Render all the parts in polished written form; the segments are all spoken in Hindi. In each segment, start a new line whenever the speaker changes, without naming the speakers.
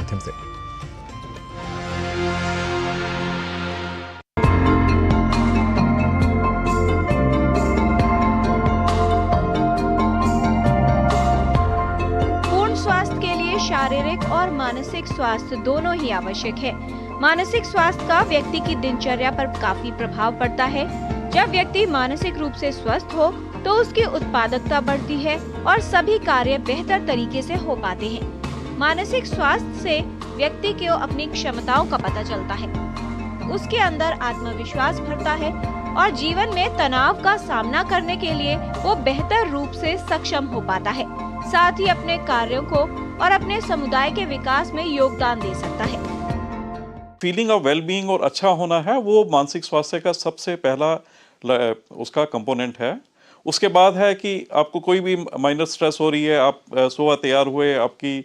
माध्यम से।
पूर्ण स्वास्थ्य के लिए शारीरिक और मानसिक स्वास्थ्य दोनों ही आवश्यक है। मानसिक स्वास्थ्य का व्यक्ति की दिनचर्या पर काफी प्रभाव पड़ता है। जब व्यक्ति मानसिक रूप से स्वस्थ हो तो उसकी उत्पादकता बढ़ती है और सभी कार्य बेहतर तरीके से हो पाते हैं। मानसिक स्वास्थ्य से व्यक्ति को अपनी क्षमताओं का पता चलता है, उसके अंदर आत्मविश्वास भरता है और जीवन में तनाव का सामना करने के लिए वो बेहतर रूप से सक्षम हो पाता है। साथ ही अपने कार्यों को और अपने समुदाय के विकास में योगदान दे सकता है।
फीलिंग ऑफ वेलबीइंग और अच्छा होना है वो मानसिक स्वास्थ्य का सबसे पहला उसका कंपोनेंट है। उसके बाद है कि आपको कोई भी माइनर स्ट्रेस हो रही है, आप सुबह तैयार हुए, आपकी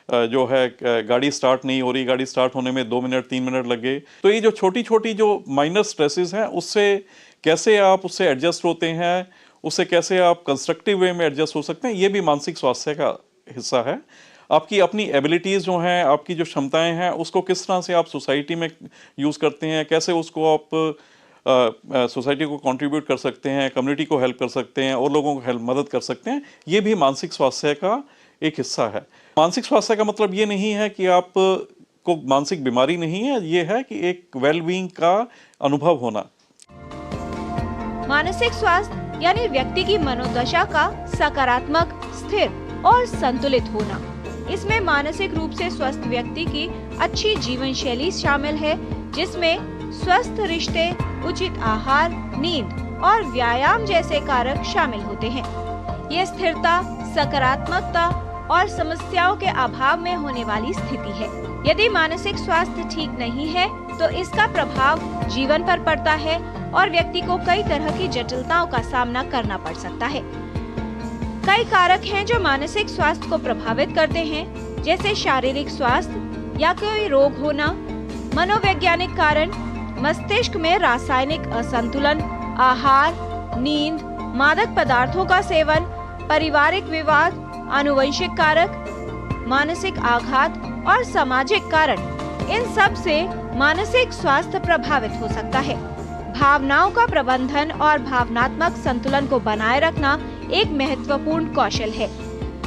जो है गाड़ी स्टार्ट नहीं हो रही, गाड़ी स्टार्ट होने में 2 मिनट 3 मिनट लग गए, तो ये जो छोटी छोटी जो माइनर स्ट्रेसेस हैं उससे कैसे आप उससे एडजस्ट होते हैं, उससे कैसे आप कंस्ट्रक्टिव वे में एडजस्ट हो सकते हैं, ये भी मानसिक स्वास्थ्य का हिस्सा है। आपकी अपनी एबिलिटीज़ जो हैं, आपकी जो क्षमताएं हैं, उसको किस तरह से आप सोसाइटी में यूज़ करते हैं, कैसे उसको आप सोसाइटी को कंट्रीब्यूट कर सकते हैं, कम्युनिटी को हेल्प कर सकते हैं और लोगों को मदद कर सकते हैं, ये भी मानसिक स्वास्थ्य का एक हिस्सा है। मानसिक स्वास्थ्य का मतलब ये नहीं है कि आप को मानसिक बीमारी नहीं है, ये है कि एक वेलबीइंग का अनुभव होना।
मानसिक स्वास्थ्य यानी व्यक्ति की मनोदशा का सकारात्मक, स्थिर और संतुलित होना। इसमें मानसिक रूप से स्वस्थ व्यक्ति की अच्छी जीवन शैली शामिल है, जिसमें स्वस्थ रिश्ते, उचित आहार, नींद और व्यायाम जैसे कारक शामिल होते हैं। ये स्थिरता, सकारात्मकता और समस्याओं के अभाव में होने वाली स्थिति है। यदि मानसिक स्वास्थ्य ठीक नहीं है तो इसका प्रभाव जीवन पर पड़ता है और व्यक्ति को कई तरह की जटिलताओं का सामना करना पड़ सकता है। कई कारक हैं जो मानसिक स्वास्थ्य को प्रभावित करते हैं, जैसे शारीरिक स्वास्थ्य या कोई रोग होना, मनोवैज्ञानिक कारण, मस्तिष्क में रासायनिक असंतुलन, आहार, नींद, मादक पदार्थों का सेवन, पारिवारिक विवाद, आनुवंशिक कारक, मानसिक आघात और सामाजिक कारण। इन सब से मानसिक स्वास्थ्य प्रभावित हो सकता है। भावनाओं का प्रबंधन और भावनात्मक संतुलन को बनाए रखना एक महत्वपूर्ण कौशल है।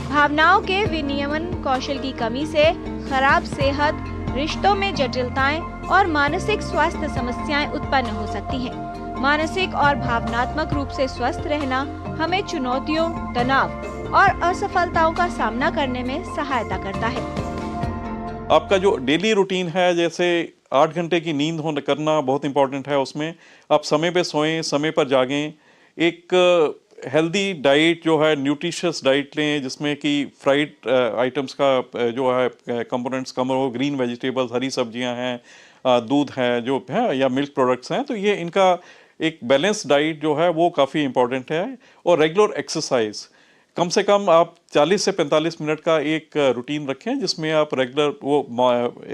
भावनाओं के विनियमन कौशल की कमी से खराब सेहत, रिश्तों में जटिलताएं और मानसिक स्वास्थ्य समस्याएं उत्पन्न हो सकती हैं। मानसिक और भावनात्मक रूप से स्वस्थ रहना हमें चुनौतियों, तनाव और असफलताओं का सामना करने में सहायता करता है।
आपका जो डेली रूटीन है, जैसे 8 घंटे की नींद करना बहुत इंपॉर्टेंट है। उसमें आप समय पे सोएं, समय पर जागें, एक हेल्दी डाइट जो है, न्यूट्रिशियस डाइट लें, जिसमें कि फ्राइड आइटम्स का जो है कंपोनेंट्स कम हो, ग्रीन वेजिटेबल्स, हरी सब्जियां हैं, दूध है जो है या मिल्क प्रोडक्ट्स हैं, तो ये इनका एक बैलेंस डाइट जो है वो काफ़ी इंपॉर्टेंट है। और रेगुलर एक्सरसाइज, कम से कम आप 40 से 45 मिनट का एक रूटीन रखें, जिसमें आप रेगुलर वो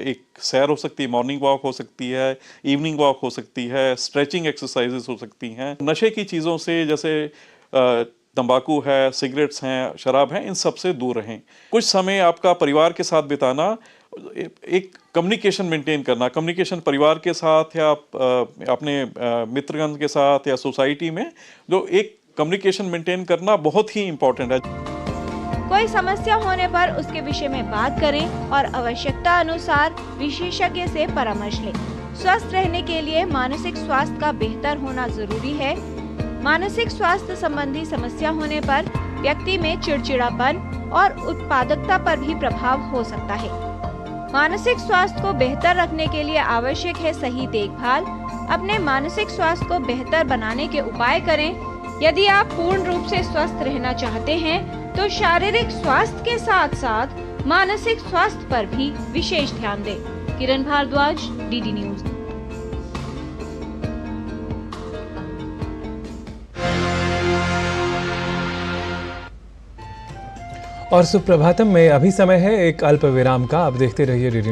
एक सैर हो सकती है, मॉर्निंग वॉक हो सकती है, इवनिंग वॉक हो सकती है, स्ट्रेचिंग एक्सरसाइजेस हो सकती हैं। नशे की चीज़ों से, जैसे तंबाकू है, सिगरेट्स हैं, शराब हैं, इन सब से दूर रहें। कुछ समय आपका परिवार के साथ बिताना, एक कम्युनिकेशन मेंटेन करना, कम्युनिकेशन परिवार के साथ या अपने मित्रगण के साथ या सोसाइटी में जो एक कम्युनिकेशन मेंटेन करना बहुत ही इम्पोर्टेंट है।
कोई समस्या होने पर उसके विषय में बात करें और आवश्यकता अनुसार विशेषज्ञ से परामर्श लें। स्वस्थ रहने के लिए मानसिक स्वास्थ्य का बेहतर होना जरूरी है। मानसिक स्वास्थ्य संबंधी समस्या होने पर व्यक्ति में चिड़चिड़ापन और उत्पादकता पर भी प्रभाव हो सकता है। मानसिक स्वास्थ्य को बेहतर रखने के लिए आवश्यक है सही देखभाल। अपने मानसिक स्वास्थ्य को बेहतर बनाने के उपाय करें। यदि आप पूर्ण रूप से स्वस्थ रहना चाहते हैं तो शारीरिक स्वास्थ्य के साथ साथ मानसिक स्वास्थ्य पर भी विशेष ध्यान दें। किरण भारद्वाज, डीडी न्यूज।
और सुप्रभातम में अभी समय है एक अल्प विराम का। आप देखते रहिए डीडी।